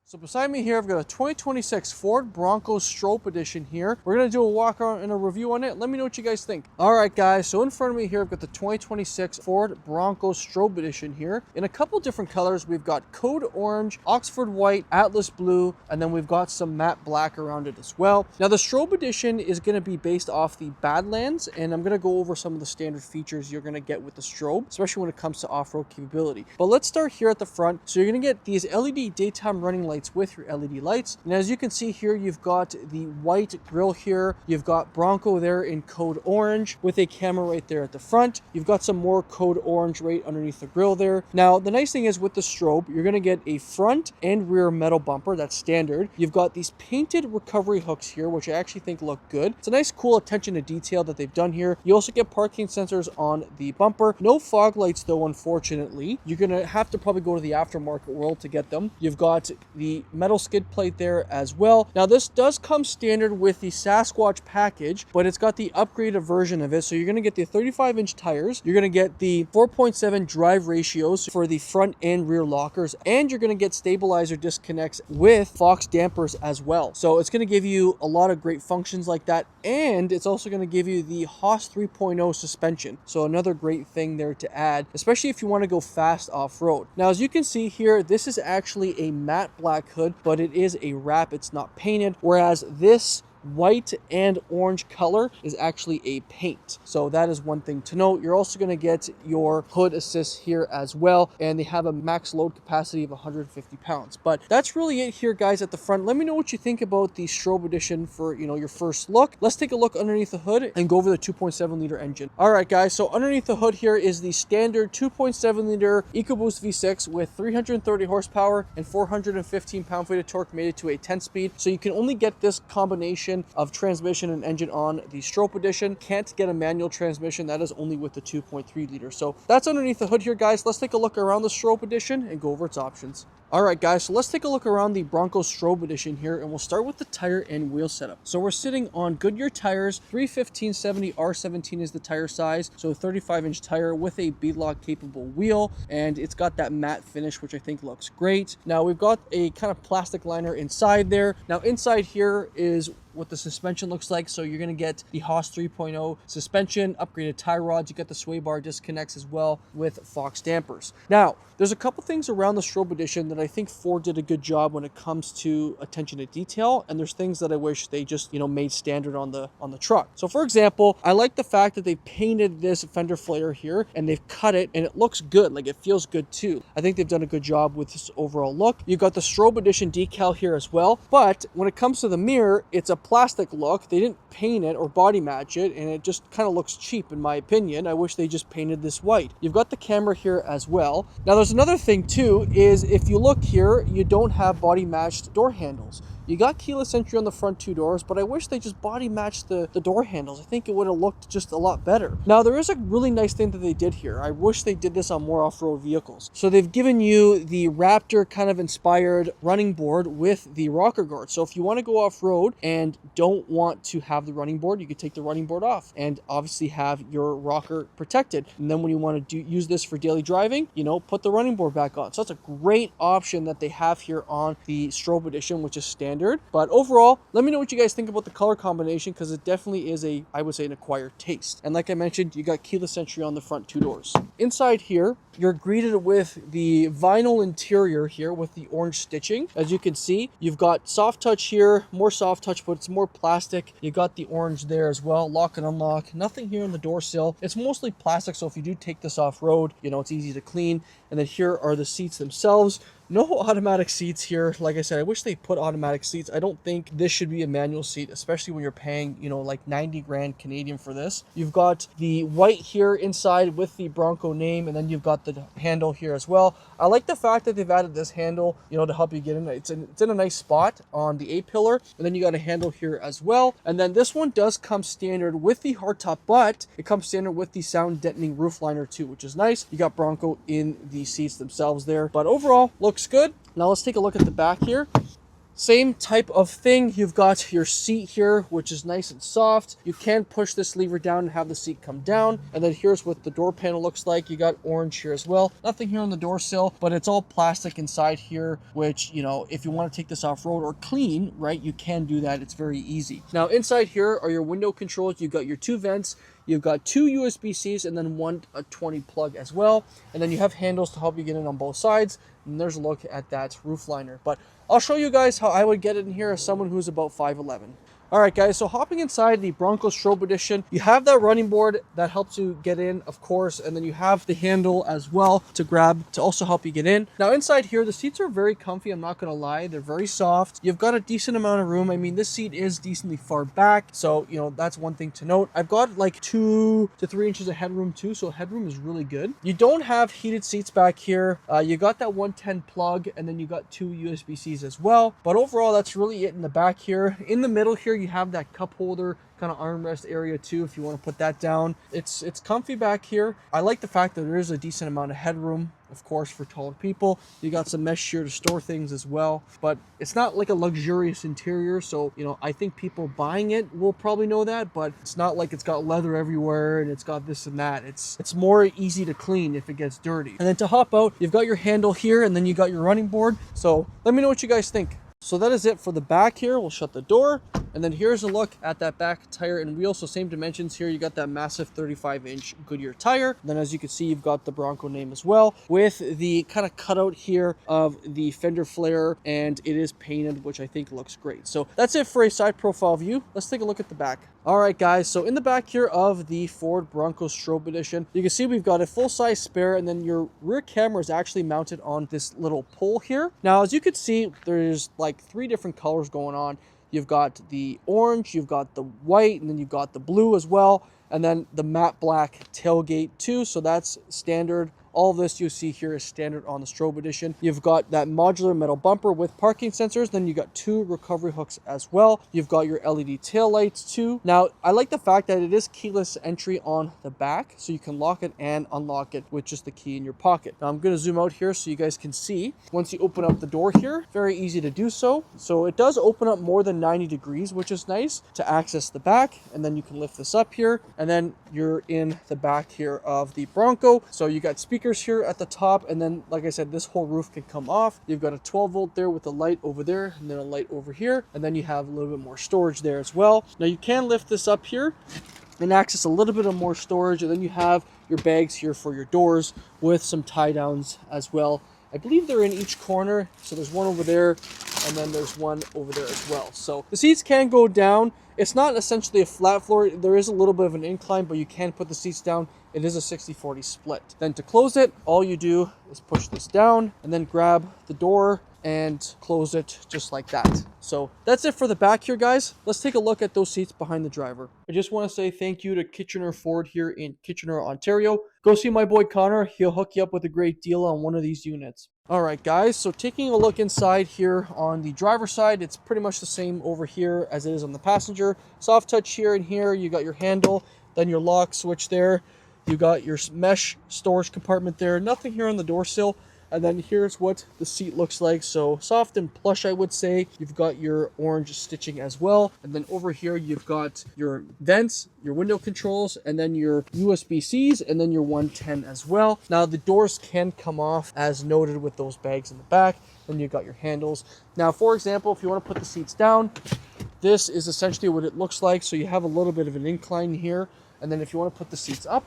So beside me here, I've got a 2026 Ford Bronco Stroppe Edition here. We're going to do a walk around and a review on it. Let me know what you guys think. All right, guys, so in front of me here, I've got the 2026 Ford Bronco Stroppe Edition here. In a couple different colors, we've got Code Orange, Oxford White, Atlas Blue, and then we've got some matte black around it as well. Now, the Stroppe Edition is going to be based off the Badlands, and I'm going to go over some of the standard features you're going to get with the Stroppe, especially when it comes to off-road capability. But let's start here at the front. So you're going to get these LED daytime running lights with your LED lights. And as you can see here, you've got the white grille here. You've got Bronco there in Code Orange with a camera right there at the front. You've got some more Code Orange right underneath the grille there. Now, the nice thing is with the Stroppe, you're going to get a front and rear metal bumper. That's standard. You've got these painted recovery hooks here, which I actually think look good. It's a nice, cool attention to detail that they've done here. You also get parking sensors on the bumper. No fog lights though, unfortunately. You're going to have to probably go to the aftermarket world to get them. You've got the metal skid plate there as well. Now, this does come standard with the Sasquatch package, but it's got the upgraded version of it. So you're going to get the 35-inch tires. You're going to get the 4.7 drive ratios for the front and rear lockers, and you're going to get stabilizer disconnects with Fox dampers as well. So it's going to give you a lot of great functions like that, and it's also going to give you the Haas 3.0 suspension. So another great thing there to add, especially if you want to go fast off-road. Now, as you can see here, this is actually a matte black hood, but it is a wrap. It's not painted, whereas this white and orange color is actually a paint. So that is one thing to note. You're also going to get your hood assist here as well, and they have a max load capacity of 150 pounds. But that's really it here, guys, at the front. Let me know what you think about the Stroppe Edition for, your first look. Let's take a look underneath the hood and go over the 2.7 liter engine. All right, guys, so underneath the hood here is the standard 2.7 liter EcoBoost V6 with 330 horsepower and 415 pound-feet of torque, made it to a 10-speed. So you can only get this combination of transmission and engine on the Stroppe Edition. Can't get a manual transmission. That is only with the 2.3 liter. So that's underneath the hood here, guys. Let's take a look around the Stroppe Edition and go over its options. All right, guys, so let's take a look around the Bronco Stroppe Edition here, and we'll start with the tire and wheel setup. So we're sitting on Goodyear tires. 315/70 R17 is the tire size, so a 35-inch tire with a beadlock capable wheel, and it's got that matte finish, which I think looks great. Now, we've got a kind of plastic liner inside there. Now, inside here is what the suspension looks like. So you're going to get the Haas 3.0 suspension, upgraded tie rods. You get the sway bar disconnects as well with Fox dampers. Now, there's a couple things around the Stroppe Edition that I think Ford did a good job when it comes to attention to detail, and there's things that I wish they just, made standard on the truck. So for example, I like the fact that they painted this fender flare here and they've cut it and it looks good. Like, it feels good too. I think they've done a good job with this overall look. You've got the Stroppe Edition decal here as well, but when it comes to the mirror, it's a plastic look. They didn't paint it or body match it, and it just kind of looks cheap in my opinion. I wish they just painted this white. You've got the camera here as well. Now, there's another thing too, is if you look here, you don't have body matched door handles. You got keyless entry on the front two doors, but I wish they just body matched the door handles. I think it would have looked just a lot better. Now, there is a really nice thing that they did here. I wish they did this on more off-road vehicles. So they've given you the Raptor kind of inspired running board with the rocker guard. So if you want to go off-road and don't want to have the running board, you could take the running board off and obviously have your rocker protected. And then when you want to use this for daily driving, put the running board back on. So that's a great option that they have here on the Stroppe Edition, which is standard. But overall, let me know what you guys think about the color combination, because it definitely is I would say, an acquired taste. And like I mentioned, you got keyless entry on the front two doors. Inside here, you're greeted with the vinyl interior here with the orange stitching. As you can see, you've got soft touch here, more soft touch, but it's more plastic. You got the orange there as well, lock and unlock. Nothing here on the door sill. It's mostly plastic, so if you do take this off road, it's easy to clean. And then here are the seats themselves. No automatic seats here. Like I said, I wish they put automatic seats. I don't think this should be a manual seat, especially when you're paying, like 90 grand Canadian for this. You've got the white here inside with the Bronco name, and then you've got the handle here as well. I like the fact that they've added this handle, to help you get in. It's in a nice spot on the A-pillar, and then you got a handle here as well. And then this one does come standard with the hardtop, but it comes standard with the sound deadening roof liner too, which is nice. You got Bronco in the seats themselves there, but overall looks good. Now let's take a look at the back here. Same type of thing. You've got your seat here, which is nice and soft. You can push this lever down and have the seat come down. And then here's what the door panel looks like. You got orange here as well. Nothing here on the door sill, but it's all plastic inside here, which, you know, if you want to take this off road or clean, right, you can do that. It's very easy. Now inside here are your window controls. You've got your 2 vents. You've got 2 USB-Cs and then one 20 plug as well. And then you have handles to help you get in on both sides. And there's a look at that roof liner. But I'll show you guys how I would get in here as someone who's about 5'11". All right, guys, so hopping inside the Bronco Stroppe Edition, you have that running board that helps you get in, of course, and then you have the handle as well to grab to also help you get in. Now, inside here, the seats are very comfy, I'm not going to lie. They're very soft. You've got a decent amount of room. I mean, this seat is decently far back, so, you know, that's one thing to note. I've got like 2 to 3 inches of headroom too, so headroom is really good. You don't have heated seats back here. You got that 110 plug, and then you got 2 USB-Cs as well. But overall, that's really it in the back here. In the middle here, you have that cup holder kind of armrest area too if you want to put that down. It's comfy back here. I like the fact that there is a decent amount of headroom, of course, for taller people. You got some mesh here to store things as well, but it's not like a luxurious interior, so, you know, I think people buying it will probably know that, but it's not like it's got leather everywhere and it's got this and that. It's more easy to clean if it gets dirty. And then to hop out, you've got your handle here, and then you got your running board. So let me know what you guys think. So that is it for the back here. We'll shut the door. And then here's a look at that back tire and wheel. So same dimensions here. You got that massive 35-inch Goodyear tire. And then as you can see, you've got the Bronco name as well with the kind of cutout here of the fender flare. And it is painted, which I think looks great. So that's it for a side profile view. Let's take a look at the back. All right, guys, so in the back here of the Ford Bronco Stroppe Edition, you can see we've got a full-size spare, and then your rear camera is actually mounted on this little pole here. Now, as you can see, there's like 3 different colors going on. You've got the orange, you've got the white, and then you've got the blue as well, and then the matte black tailgate too, so that's standard. All of this you see here is standard on the Stroppe Edition. You've got that modular metal bumper with parking sensors. Then you got 2 recovery hooks as well. You've got your LED tail lights too. Now, I like the fact that it is keyless entry on the back, so you can lock it and unlock it with just the key in your pocket. Now, I'm going to zoom out here so you guys can see. Once you open up the door here, very easy to do so. So it does open up more than 90 degrees, which is nice to access the back. And then you can lift this up here, and then you're in the back here of the Bronco. So you got speakers here at the top, and then like I said, this whole roof can come off. You've got a 12 volt there with a light over there, and then a light over here, and then you have a little bit more storage there as well. Now you can lift this up here and access a little bit of more storage, and then you have your bags here for your doors with some tie downs as well. I believe they're in each corner, so there's one over there, and then there's one over there as well. So the seats can go down. It's not essentially a flat floor. There is a little bit of an incline, but you can put the seats down. It is a 60-40 split. Then to close it, all you do is push this down and then grab the door and close it just like that. So that's it for the back here, guys. Let's take a look at those seats behind the driver. I just want to say thank you to Kitchener Ford here in Kitchener, Ontario. Go see my boy Connor. He'll hook you up with a great deal on one of these units. All right, guys, so taking a look inside here on the driver's side, it's pretty much the same over here as it is on the passenger. Soft touch here and here. You got your handle, then your lock switch there. You got your mesh storage compartment there. Nothing here on the door sill. And then here's what the seat looks like. So soft and plush, I would say. You've got your orange stitching as well. And then over here, you've got your vents, your window controls, and then your USB-Cs, and then your 110 as well. Now, the doors can come off as noted with those bags in the back. Then you've got your handles. Now, for example, if you want to put the seats down, this is essentially what it looks like. So you have a little bit of an incline here. And then if you want to put the seats up,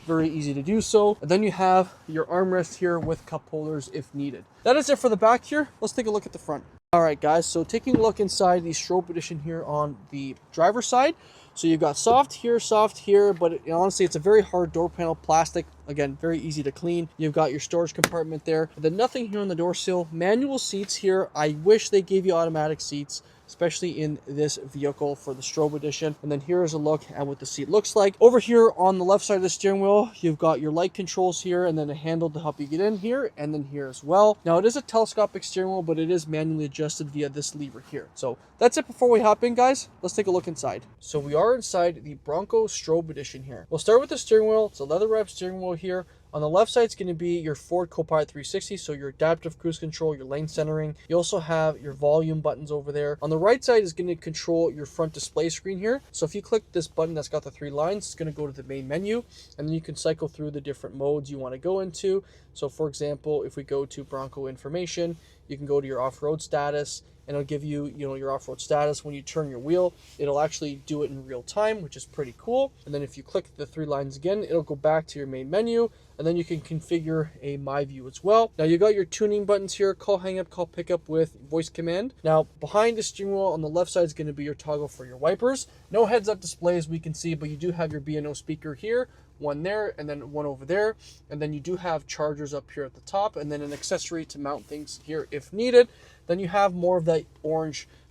very easy to do so. And then you have your armrest here with cup holders if needed. That is it for the back here. Let's take a look at the front. All right, guys, so taking a look inside the Stroppe Edition here on the driver's side. So you've got soft here, but honestly, it's a very hard door panel, plastic. Again, very easy to clean. You've got your storage compartment there. And then nothing here on the door sill. Manual seats here. I wish they gave you automatic seats, especially in this vehicle for the Stroppe Edition. And then here is a look at what the seat looks like. Over here on the left side of the steering wheel, you've got your light controls here, and then a handle to help you get in here, and then here as well. Now, it is a telescopic steering wheel, but it is manually adjusted via this lever here. So that's it before we hop in, guys. Let's take a look inside. So we are inside the Bronco Stroppe Edition here. We'll start with the steering wheel. It's a leather-wrapped steering wheel here. On the left side is going to be your Ford Co-Pilot 360, so your adaptive cruise control, your lane centering. You also have your volume buttons over there. On the right side is going to control your front display screen here. So if you click this button that's got the 3 lines, it's going to go to the main menu, and then you can cycle through the different modes you want to go into. So for example, if we go to Bronco information, you can go to your off-road status, and it'll give you, your off-road status. When you turn your wheel, it'll actually do it in real time, which is pretty cool. And then if you click the 3 lines again, it'll go back to your main menu, and then you can configure a My View as well. Now you got your tuning buttons here, call hang up, call pickup with voice command. Now behind the steering wheel on the left side is going to be your toggle for your wipers. No heads up display as we can see, but you do have your B&O speaker here, one there, and then one over there. And then you do have chargers up here at the top, and then an accessory to mount things here if needed. Then you have more of that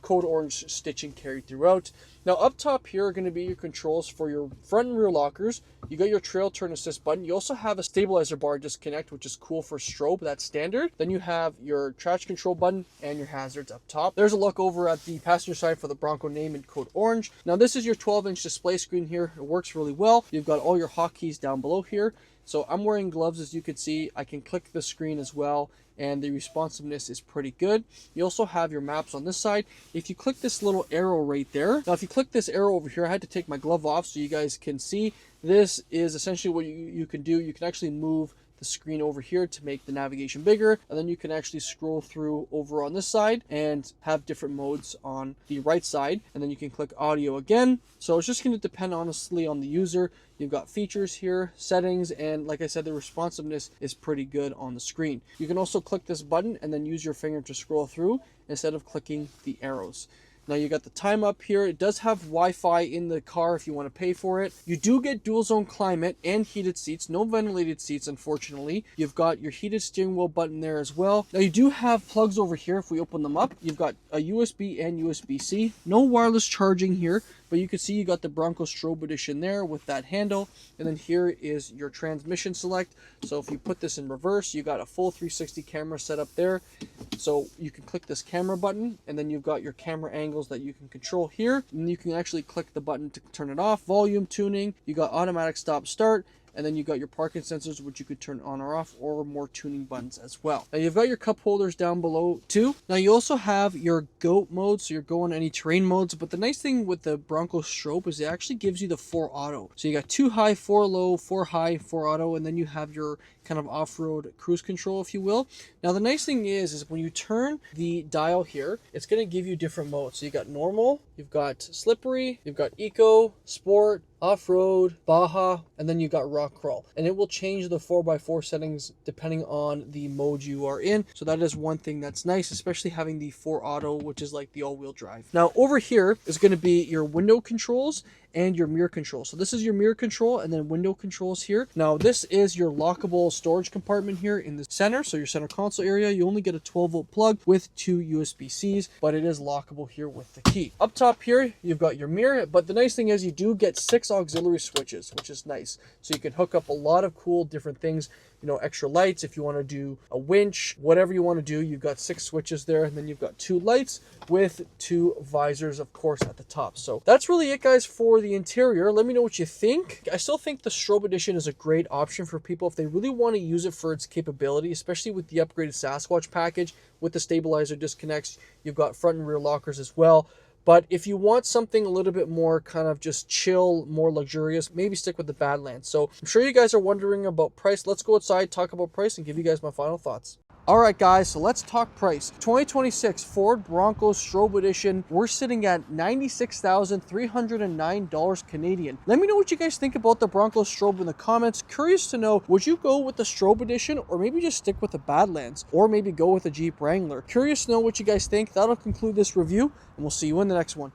code orange stitching carried throughout. Now up top here are going to be your controls for your front and rear lockers. You got your trail turn assist button. You also have a stabilizer bar disconnect, which is cool for strobe, that's standard. Then you have your traction control button and your hazards up top. There's a look over at the passenger side for the Bronco name in code orange. Now this is your 12-inch display screen here. It works really well. You've got all your hotkeys down below here. So I'm wearing gloves, as you can see. I can click the screen as well, and the responsiveness is pretty good. You also have your maps on this side. If you click this little arrow right there, now if you click this arrow over here, I had to take my glove off so you guys can see. This is essentially what you can do. You can actually move the screen over here to make the navigation bigger, and then you can actually scroll through over on this side and have different modes on the right side, and then you can click audio again. So it's just going to depend honestly on the user. You've got features here, settings, and like I said, the responsiveness is pretty good on the screen. You can also click this button and then use your finger to scroll through instead of clicking the arrows. Now you got the time up here. It does have Wi-Fi in the car if you want to pay for it. You do get dual zone climate and heated seats, no ventilated seats unfortunately. You've got your heated steering wheel button there as well. Now you do have plugs over here if we open them up. You've got a USB and USB-C. No wireless charging here, but you can see you got the Bronco Stroppe Edition there with that handle. And then here is your transmission select. So if you put this in reverse, you got a full 360 camera set up there. So you can click this camera button, and then you've got your camera angles that you can control here. And you can actually click the button to turn it off. Volume tuning, you got automatic stop start, and then you got your parking sensors, which you could turn on or off, or more tuning buttons as well. Now you've got your cup holders down below too. Now you also have your G.O.A.T mode, so you're going any terrain modes. But the nice thing with the Bronco Stroppe is it actually gives you the 4 auto. So you got 2 high, 4 low, 4 high, 4 auto, and then you have your kind of off-road cruise control, if you will. Now the nice thing is when you turn the dial here, it's going to give you different modes. So you got normal, you've got slippery, you've got eco, sport, off-road, Baja, and then you got rock crawl. And it will change the 4x4 settings depending on the mode you are in. So that is one thing that's nice, especially having the 4 auto, which is like the all-wheel drive. Now over here is going to be your window controls and your mirror control. So this is your mirror control and then window controls here. Now this is your lockable storage compartment here in the center. So your center console area, you only get a 12-volt plug with 2 USB-Cs, but it is lockable here with the key. Up top here, you've got your mirror, but the nice thing is you do get 6 auxiliary switches, which is nice. So you can hook up a lot of cool different things, extra lights if you want to do a winch, whatever you want to do. You've got 6 switches there, and then you've got 2 lights with 2 visors, of course, at the top. So that's really it, guys, for the interior. Let me know what you think. I still think the Stroppe Edition is a great option for people if they really want to use it for its capability, especially with the upgraded Sasquatch package with the stabilizer disconnects. You've got front and rear lockers as well. But if you want something a little bit more kind of just chill, more luxurious, maybe stick with the Badlands. So I'm sure you guys are wondering about price. Let's go outside, talk about price, and give you guys my final thoughts. All right, guys, so let's talk price. 2026 Ford Bronco Stroppe Edition, we're sitting at $96,309 Canadian. Let me know what you guys think about the Bronco Stroppe in the comments. Curious to know, would you go with the Stroppe Edition or maybe just stick with the Badlands or maybe go with a Jeep Wrangler? Curious to know what you guys think. That'll conclude this review, and we'll see you in the next one.